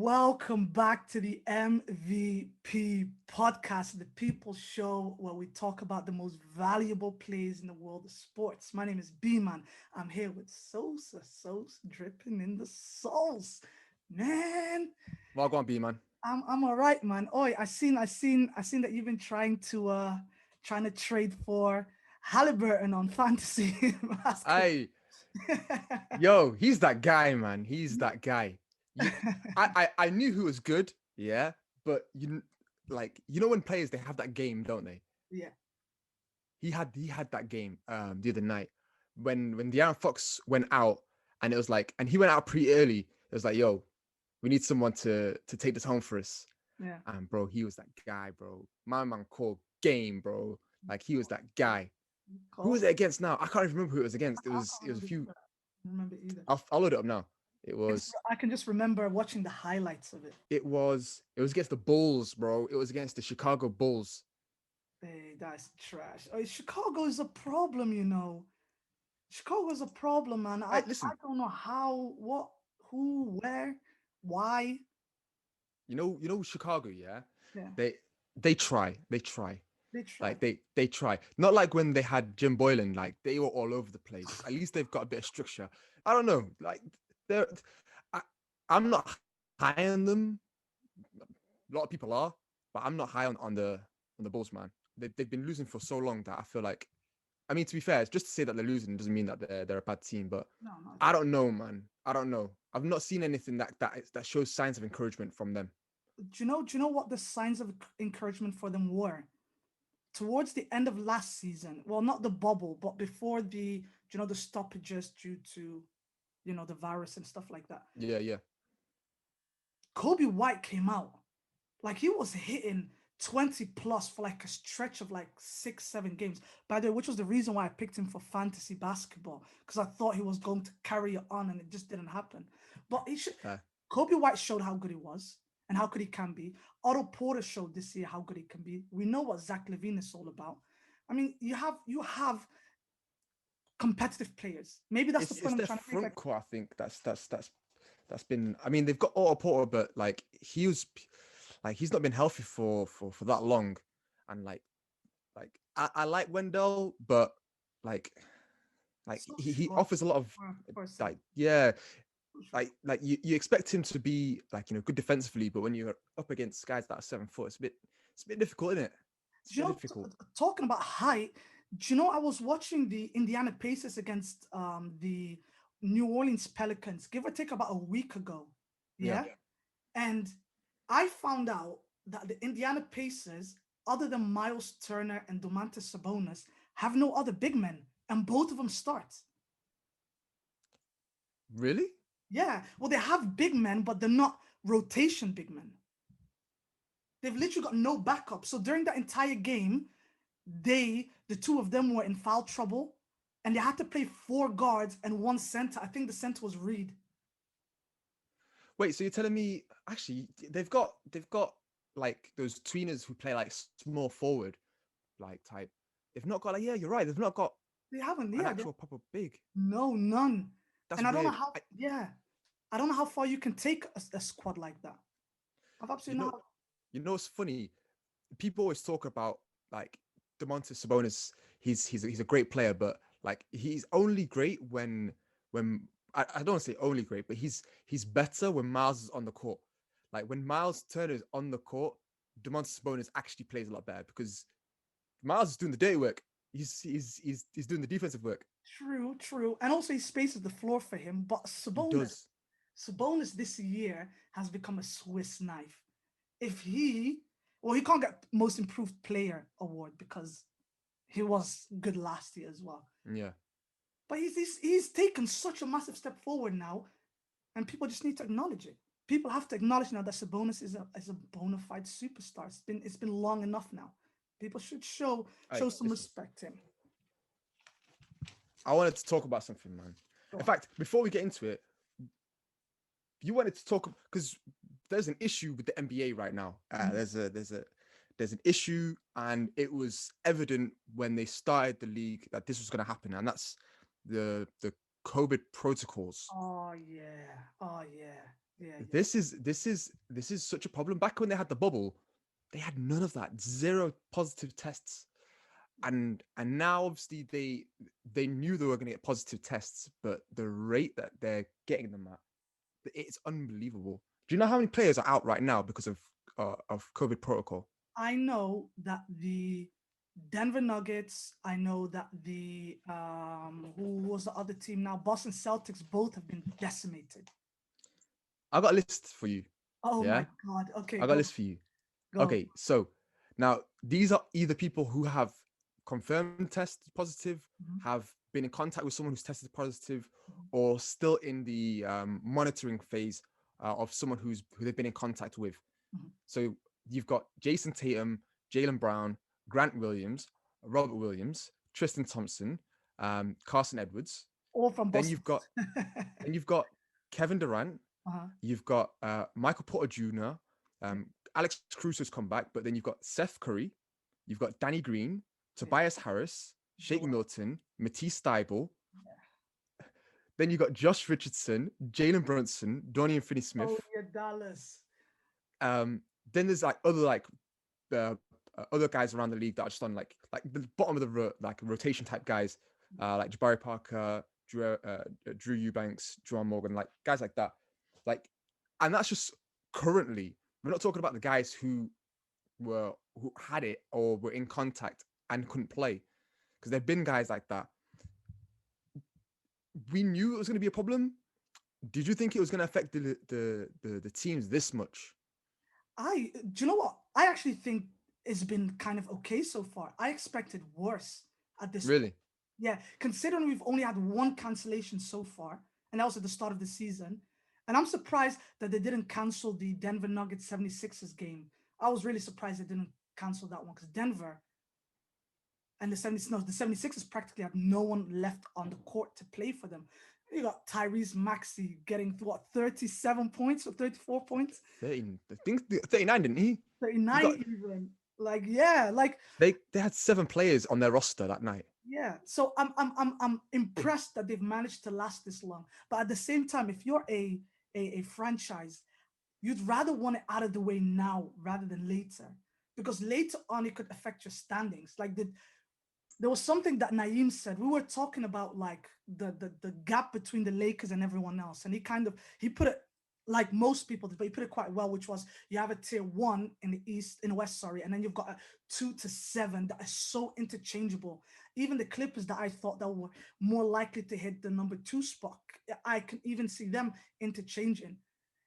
Welcome back to the MVP podcast, the people show where we talk about the most valuable players in the world of sports. My name is B-Man. I'm here with Sosa dripping in the sauce. Man, Well, go on, B man. I'm all right, man. Oi, I seen that you've been trying to trade for Halliburton on fantasy basketball. Hey, yo, he's that guy, man. He's that guy. You, I knew who was good, yeah, but when players they have that game, don't they? Yeah. He had that game the other night when De'Aaron Fox went out, and it was like, and he went out pretty early. It was like, yo, we need someone to take this home for us. Yeah. And bro, he was that guy, bro. My man called game, bro. Like he was that guy. Who was Cold. it against now? I can't even remember who it was against. It I was can't it was a remember few. either. I don't remember either. I'll load it up now. It was I can just remember watching the highlights of it. it was against the Bulls, bro. It was against the Chicago Bulls. Hey, that's trash. Chicago is a problem, you know. Chicago is a problem, man. I Listen, don't know how, what, who, where, why. Chicago, yeah. Yeah, They they try. they try. Like they try. Not like when they had Jim Boylan, like they were all over the place. At least they've got a bit of structure. I don't know. Like they're I, I'm not high on them. A lot of people are, but I'm not high on the Bulls, man. They've been losing for so long that I feel like, I mean, to be fair, just to say that they're losing doesn't mean that they're a bad team. But No, no. I don't know, man. I don't know. I've not seen anything that shows signs of encouragement from them. Do you know what the signs of encouragement for them were? Towards the end of last season, well, not the bubble, but before the stoppages due to, the virus and stuff like that. Yeah, yeah. Kobe White came out. Like he was hitting 20 plus for like a stretch of like 6, 7 games. By the way, which was the reason why I picked him for fantasy basketball, because I thought he was going to carry it on and it just didn't happen. But Fair. Kobe White showed how good he was and how good he can be. Otto Porter showed this year how good he can be. We know what Zach Levine is all about. I mean, you have competitive players. Maybe that's the It's point I'm their trying to make. front court. I think that's been. I mean, they've got Otto Porter, but like he's not been healthy for that long, and I like Wendell, but like So he short offers a lot of for a center. like yeah, So short. you expect him to be like good defensively, but when you're up against guys that are 7 foot, it's a bit difficult, isn't it? It's a Do you bit know, difficult. talking about height, do you know I was watching the Indiana Pacers against the New Orleans Pelicans, give or take about a week ago. Yeah. Yeah. And I found out that the Indiana Pacers, other than Miles Turner and Domantas Sabonis, have no other big men, and both of them start. Really? Yeah. Well, they have big men, but they're not rotation big men. They've literally got no backup. So during that entire game, the two of them were in foul trouble, and they had to play four guards and one center. I think the center was Reed. Wait, so you're telling me actually they've got like those tweeners who play like small forward like type. They've not got like, yeah, you're right. They've not got They haven't, an yeah, actual proper big. no, none. That's And I don't know weird. how, yeah, I don't know how far you can take a squad like that. I've You absolutely know, not. what's funny? People always talk about like Domantas Sabonis. He's a great player, but like he's only great when I don't want to say only great, but he's better when Miles is on the court. Like when Miles Turner is on the court, Domantas Sabonis actually plays a lot better because Miles is doing the dirty work. He's doing the defensive work. True, true. And also he spaces the floor for him. But He Sabonis, does. Sabonis this year has become a Swiss knife. If he, well, he can't get most improved player award because he was good last year as well. Yeah. But he's taken such a massive step forward now, and people just need to acknowledge it. People have to acknowledge now that Sabonis is a bona fide superstar. It's been long enough now. People should show Hey, some listen. respect to him. I wanted to talk about something, man. Go In on. fact, before we get into it, you wanted to talk because there's an issue with the NBA right now. Mhm. There's an issue, and it was evident when they started the league that this was going to happen, and that's the COVID protocols. Oh yeah, oh yeah. Yeah, yeah. This is such a problem. Back when they had the bubble, they had none of that. Zero positive tests. And now obviously they knew they were going to get positive tests, but the rate that they're getting them at, it's unbelievable. Do you know how many players are out right now because of COVID protocol? I know that the Denver Nuggets, I know that the who was the other team now? Boston Celtics both have been decimated. I got a list for you. Oh Yeah, my God. Okay, I got a go, list for you. go. Okay, so now these are either people who have confirmed tested positive, Mhm, have been in contact with someone who's tested positive, mhm, or still in the monitoring phase of someone who they've been in contact with. mhm. So you've got Jason Tatum, Jalen Brown, Grant Williams, Robert Williams, Tristan Thompson, Carson Edwards. All from Then Boston. you've got then you've got Kevin Durant. Uh-huh. You've got Michael Porter Jr. Alex Cruz has come back, but then you've got Seth Curry. You've got Danny Green, Yeah. Tobias Harris, Shake Joel. Milton, Matisse Thybulle. Yeah. Then you've got Josh Richardson, Jalen Brunson, Dorian Oh Finney-Smith. yeah, Dallas. Um, then there's uh, other guys around the league that are just on like the bottom of the like rotation type guys, like Jabari Parker, Drew Eubanks, Juwan Morgan, like guys like that. Like, and that's just currently. We're not talking about the guys who had it or were in contact and couldn't play, because there've been guys like that. We knew it was going to be a problem. Did you think it was going to affect the teams this much? Do you know what? I actually think it's been kind of okay so far. I expected worse at this point. Really? Yeah, considering we've only had one cancellation so far, and that was at the start of the season. And I'm surprised that they didn't cancel the Denver Nuggets 76ers game. I was really surprised they didn't cancel that one because Denver and the 70s, no, the 76ers practically had no one left on the court to play for them. You got Tyrese Maxey getting what 37 points or 34 points, 13, I think 39, didn't he? He 39 got even. Like, yeah, like they had 7 players on their roster that night. yeah. So I'm impressed that they've managed to last this long. But at the same time, if you're a franchise, you'd rather want it out of the way now rather than later. Because later on it could affect your standings. Like there was something that Naeem said. We were talking about like the gap between the Lakers and everyone else, and he put it like most people did, but he put it quite well, which was you have a tier one in the east, in the west, sorry, and then you've got a 2 to 7 that is so interchangeable. Even the Clippers that I thought that were more likely to hit the number 2 spot, I can even see them interchanging.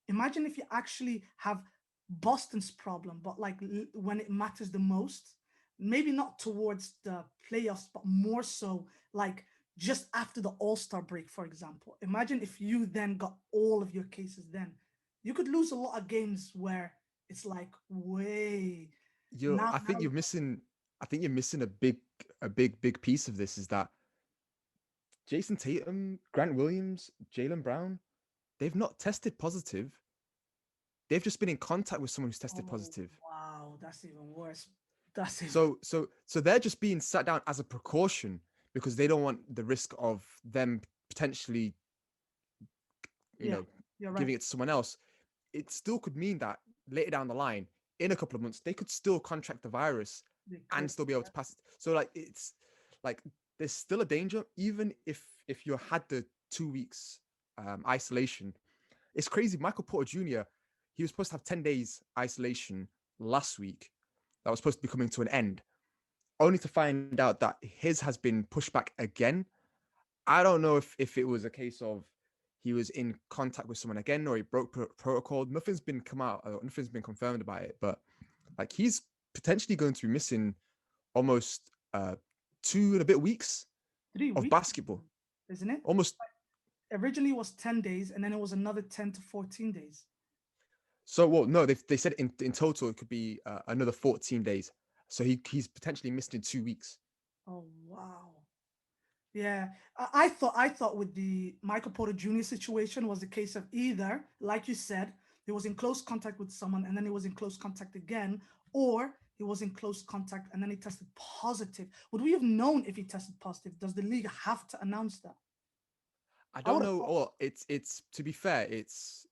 Imagine if you actually have Boston's problem, but like when it matters the most, maybe not towards the playoffs, but more so like just after the All-Star break, for example. Imagine if you then got all of your cases then. You could lose a lot of games where it's like, way You're now I think you're missing I think you're missing a big piece of this, is that Jason Tatum, Grant Williams, Jalen Brown, they've not tested positive. They've just been in contact with someone who's tested oh positive. wow, that's even worse. That's even So they're just being sat down as a precaution because they don't want the risk of them potentially, you yeah, know, you're right. giving it to someone else. It still could mean that later down the line, in a couple of months, they could still contract the virus They and could. still be able to pass it. So like it's like there's still a danger, even if you had the 2 weeks isolation. It's crazy. Michael Porter Jr., he was supposed to have 10 days isolation last week. That was supposed to be coming to an end, only to find out that his has been pushed back again. I don't know if it was a case of he was in contact with someone again or he broke protocol. Nothing's been come out. Nothing's been confirmed about it. But like he's potentially going to be missing almost 2 and a bit weeks three of weeks, basketball. isn't it? Almost. Originally it was 10 days and then it was another 10 to 14 days. So well, no, they said in total it could be another 14 days. So he's potentially missed in 2 weeks. Oh wow. Yeah, I thought with the Michael Porter Jr. situation was the case of either, like you said, he was in close contact with someone and then he was in close contact again, or he was in close contact and then he tested positive. Would we have known if he tested positive? Does the league have to announce that? I I don't would have know. thought. Or it's to be fair, it's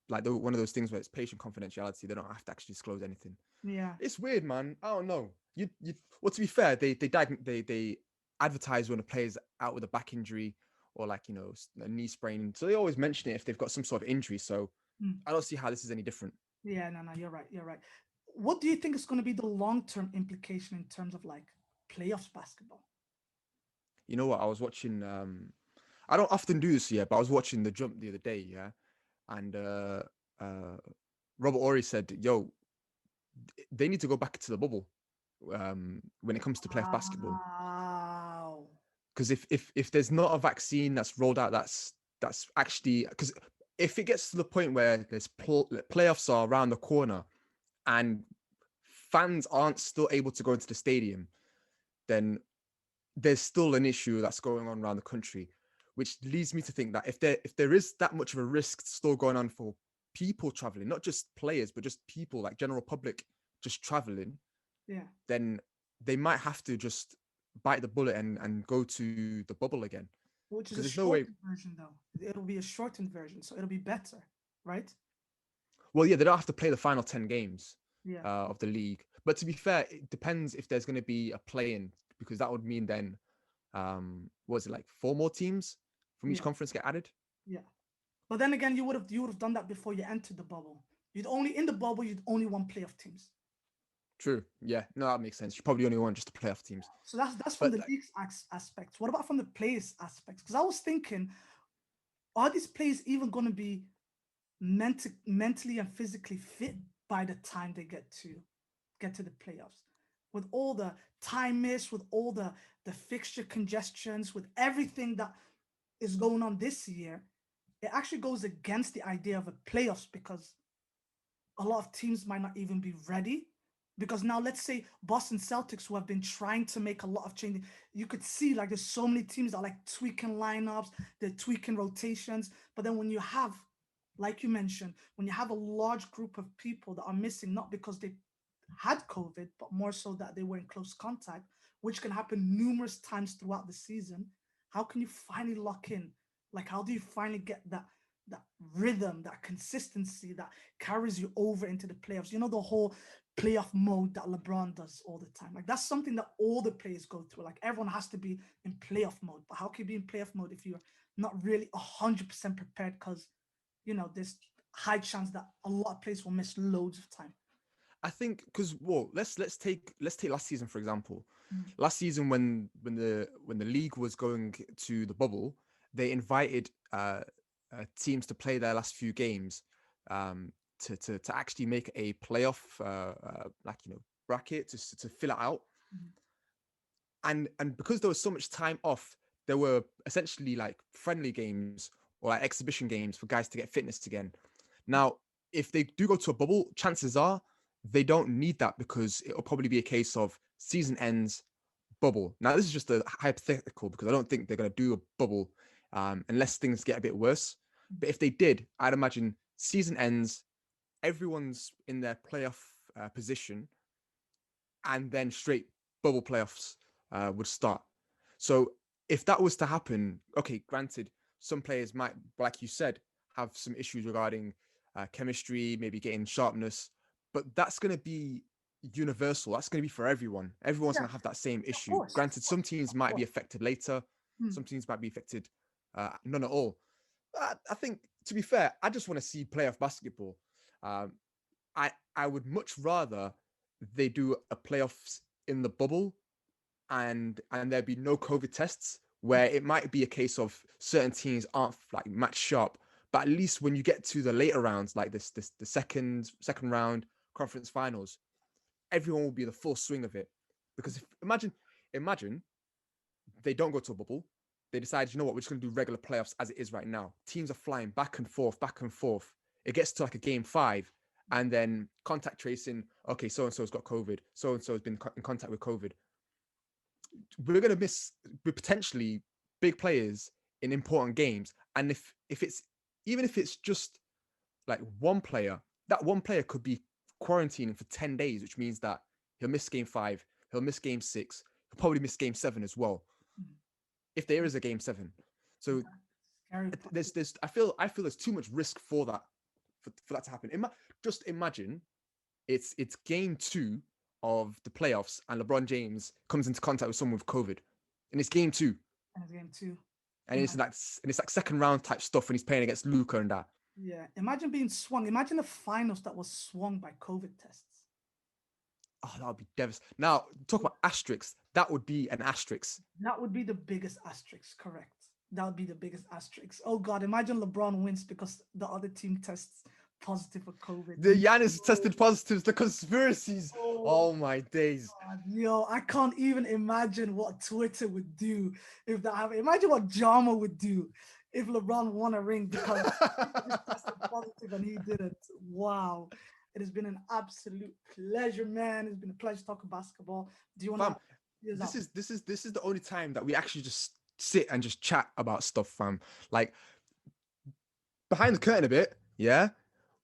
like one of those things where it's patient confidentiality. They don't have to actually disclose anything. Yeah. It's weird, man. I don't know. You well, to be fair, they advertise when a player's out with a back injury or like a knee sprain. So they always mention it if they've got some sort of injury. So Mm. I don't see how this is any different. Yeah, no, no, you're right. You're right. What do you think is going to be the long-term implication in terms of like playoffs basketball? You know what? I was watching. I don't often do this, yeah, but I was watching the jump the other day, yeah, and uh, Robert Ory said, "Yo, they need to go back to the bubble when it comes to playoff basketball, Wow. because if there's not a vaccine that's rolled out, that's actually because if it gets to the point where playoffs are around the corner and fans aren't still able to go into the stadium, then there's still an issue that's going on around the country, which leads me to think that if there is that much of a risk still going on for people traveling, not just players, but just people like general public just traveling, Yeah. then they might have to just bite the bullet and go to the bubble again. Which is Because a there's no way. shortened version, though. It'll be a shortened version, so it'll be better, right? Well, yeah, they don't have to play the final 10 games Yeah. of the league. But to be fair, it depends if there's going to be a play-in, because that would mean then, what was it, like 4 more teams from each Yeah. conference get added? Yeah. But then again, you would have done that before you entered the bubble. You'd only in the bubble, you'd only want playoff teams. True. Yeah. No, that makes sense. You probably only want just the playoff teams. So that's from But the like, league's aspects. What about from the players aspects? Because I was thinking, are these players even going to be mentally and physically fit by the time they get to the playoffs? With all the time missed, with all the fixture congestions, with everything that is going on this year, it actually goes against the idea of a playoffs because a lot of teams might not even be ready. Because now, let's say Boston Celtics, who have been trying to make a lot of changes, you could see like there's so many teams that are like tweaking lineups, they're tweaking rotations. But then when you have, like you mentioned, when you have a large group of people that are missing, not because they had COVID, but more so that they were in close contact, which can happen numerous times throughout the season. How can you finally lock in? Like, how do you finally get that rhythm, that consistency that carries you over into the playoffs? You know, the whole playoff mode that LeBron does all the time. Like, that's something that all the players go through. Like, everyone has to be in playoff mode. But how can you be in playoff mode if you're not really 100% prepared? Because, there's high chance that a lot of players will miss loads of time. I think because well, let's take last season for example. Mm. Last season when the league was going to the bubble, they invited teams to play their last few games to actually make a playoff like bracket to fill it out. Mhm. And because there was so much time off, there were essentially like friendly games or like exhibition games for guys to get fitness again. Now, if they do go to a bubble, chances are they don't need that because it'll probably be a case of season ends, bubble. Now, this is just a hypothetical because I don't think they're going to do a bubble unless things get a bit worse. But if they did, I'd imagine season ends, everyone's in their playoff position, and then straight bubble playoffs would start. So if that was to happen, okay, granted, some players might, like you said, have some issues regarding chemistry, maybe getting sharpness, but that's going to be universal. That's going to be for everyone. Everyone's Yeah, going to have that same of issue. course, Granted, some teams of might be course. affected later, Mm. some teams might be affected none at all. I think, to be fair, I just want to see playoff basketball. Um, I would much rather they do a playoffs in the bubble and there'd be no COVID tests where it might be a case of certain teams aren't like match sharp, but at least when you get to the later rounds like this the second round conference finals, everyone will be the full swing of it. Because if imagine they don't go to a bubble, they decide, you know what, we're just going to do regular playoffs as it is right now. Teams are flying back and forth, back and forth. It gets to like a game 5, and then contact tracing. Okay, so and so's got COVID. So and so has been in contact with COVID. We're going to miss potentially big players in important games. And if it's even if it's just like one player, that one player could be quarantining for 10 days, which means that he'll miss game 5, he'll miss game 6, he'll probably miss game 7 as well, Mm. if there is a game 7. So Scary there's I feel there's too much risk for that for that to happen. Just imagine it's game 2 of the playoffs and LeBron James comes into contact with someone with COVID, and it's game 2, and it's game 2. and it's like second round type stuff, and he's playing against Luca and that. Yeah, imagine being swung. Imagine the finals that was swung by COVID tests. Oh, that would be devastating. Now, talk about asterisks. That would be an asterisk. That would be the biggest asterisk, correct. That would be the biggest asterisk. Oh God, imagine LeBron wins because the other team tests positive for COVID. The Giannis tested positives, the conspiracies. Oh my days. God, yo, I can't even imagine what Twitter would do if that happened. Imagine what Jama would do if LeBron won a ring because he just tested positive and he didn't. Wow. It has been an absolute pleasure, man. It's been a pleasure talking basketball. Do you want to? This is the only time that we actually just sit and just chat about stuff, fam. Like behind the curtain a bit, yeah.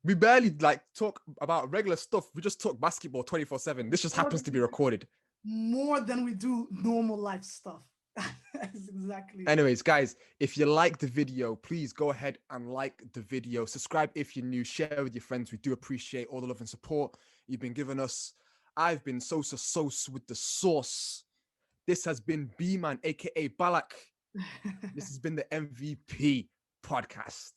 We barely like talk about regular stuff. We just talk basketball 24/7. This just happens to be recorded. More than we do normal life stuff. Exactly. Anyways, guys, if you like the video, please go ahead and like the video. Subscribe if you're new. Share with your friends. We do appreciate all the love and support you've been giving us. I've been Sosa Sauce with the sauce. This has been B-Man, aka Balak. This has been the MVP podcast.